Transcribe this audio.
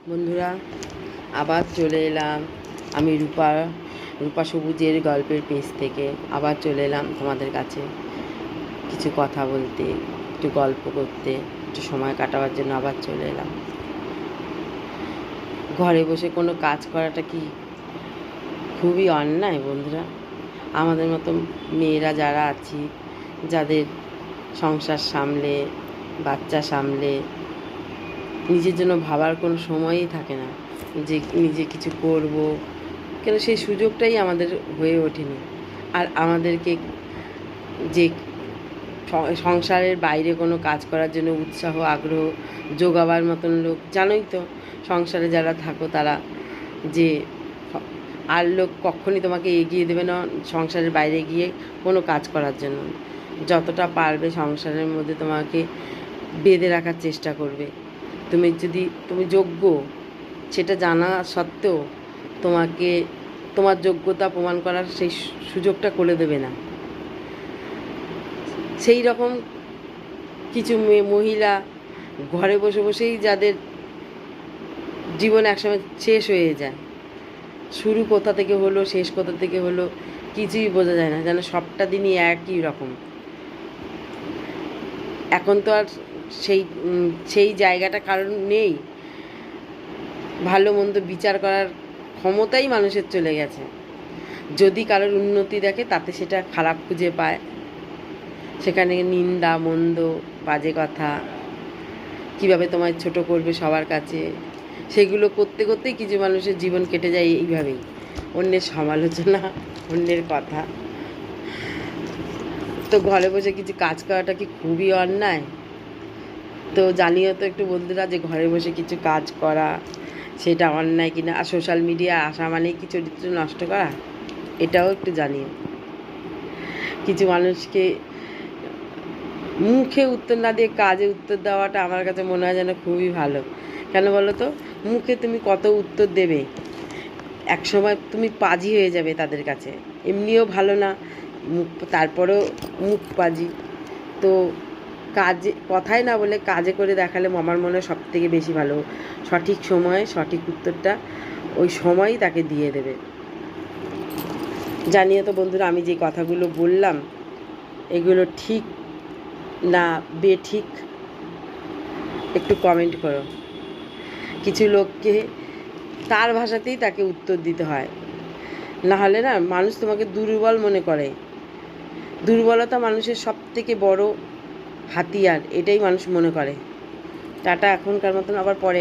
বন্ধুরা, আবার চলে এলাম আমি রূপা সবুজের গল্পের পেজ থেকে। আবার চলে এলাম তোমাদের কাছে কিছু কথা বলতে, একটু গল্প করতে, একটু সময় কাটাবার জন্য আবার চলে এলাম। ঘরে বসে কোনো কাজ করাটা কি খুবই অন্যায় বন্ধুরা? আমাদের মতো মেয়েরা যারা আছি, যাদের সংসার সামলে, বাচ্চা সামলে নিজের জন্য ভাবার কোনো সময়ই থাকে না যে নিজে কিছু করব, কেন সেই সুযোগটাই আমাদের হয়ে ওঠেনি। আর আমাদেরকে যে সংসারের বাইরে কোনো কাজ করার জন্য উৎসাহ আগ্রহ যোগাবার মতন লোক, জানোই তো সংসারে যারা থাকো তারা, যে আর লোক কখনই তোমাকে এগিয়ে দেবে না সংসারের বাইরে গিয়ে কোনো কাজ করার জন্য। যতটা পারবে সংসারের মধ্যে তোমাকে বেঁধে রাখার চেষ্টা করবে। তুমি যোগ্য সেটা জানা সত্ত্বেও তোমাকে তোমার যোগ্যতা প্রমাণ করার সেই সুযোগটা করে দেবে না। সেই রকম কিছু মহিলা ঘরে বসে বসেই যাদের জীবন একসময় শেষ হয়ে যায়, শুরু কোথা থেকে হলো শেষ কোথা থেকে হলো কিছুই বোঝা যায় না, যেন সবটা দিনই একই রকম। এখন তো আর সেই জায়গাটা কারণ নেই। ভালো মন্দ বিচার করার ক্ষমতাই মানুষের চলে গেছে। যদি কারোর উন্নতি দেখে তাতে সেটা খারাপ খুঁজে পায়, সেখানে নিন্দা মন্দ বাজে কথা, কিভাবে তোমায় ছোট করবে সবার কাছে, সেগুলো করতে করতেই কিছু মানুষের জীবন কেটে যায় এইভাবেই। অন্যের সমালোচনা, অন্যের কথা। তো ঘরে বসে কিছু কাজ করাটা কি খুবই অন্যায়? তো জানিও তো একটু বন্ধুরা যে ঘরে বসে কিছু কাজ করা সেটা অন্যায় কিনা। আর সোশ্যাল মিডিয়া আসা মানেই কি চরিত্র নষ্ট করা? এটাও একটু জানিও। কিছু মানুষকে মুখে উত্তর না দিয়ে কাজে উত্তর দেওয়াটা আমার কাছে মনে হয় যেন খুবই ভালো। কেন বলো তো? মুখে তুমি কত উত্তর দেবে, একসময় তুমি পাজি হয়ে যাবে তাদের কাছে। এমনিও ভালো না মুখ, তারপরেও মুখ পাজি। তো কাজে কথায় না বলে কাজে করে দেখালে আমার মনে হয় সব থেকে বেশি ভালো। সঠিক সময়ে সঠিক উত্তরটা ওই সময়ই তাকে দিয়ে দেবে। জানিয়ে তো বন্ধুরা, আমি যে কথাগুলো বললাম এগুলো ঠিক না বেঠিক একটু কমেন্ট করো। কিছু লোককে তার ভাষাতেই তাকে উত্তর দিতে হয়, না হলে না মানুষ তোমাকে দুর্বল মনে করে। দুর্বলতা মানুষের সব থেকে বড় হাতিয়ার, এটাই মানুষ মনে করে। টাটা, এখনকার মতন আবার পরে।